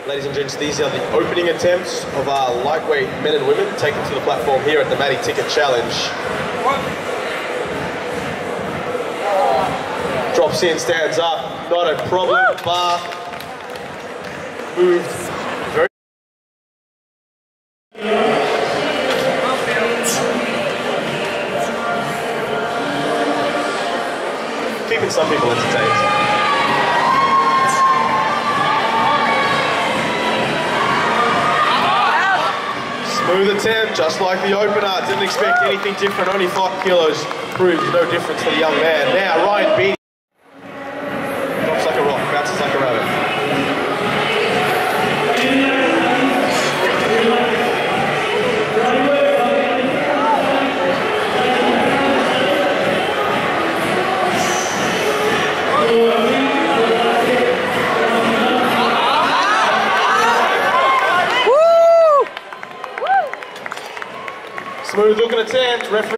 Ladies and gents, these are the opening attempts of our lightweight men and women taken to the platform here at the Matty Ticket Challenge. Drops in, stands up, not a problem, bar moved very. Keeping some people entertained. Smooth attempt, just like the opener. Didn't expect anything different. Only 5 kilos proves no difference for the young man. Now Ryan Beattie drops like a rock, bounces like a rabbit. Smooth looking attempt, referee.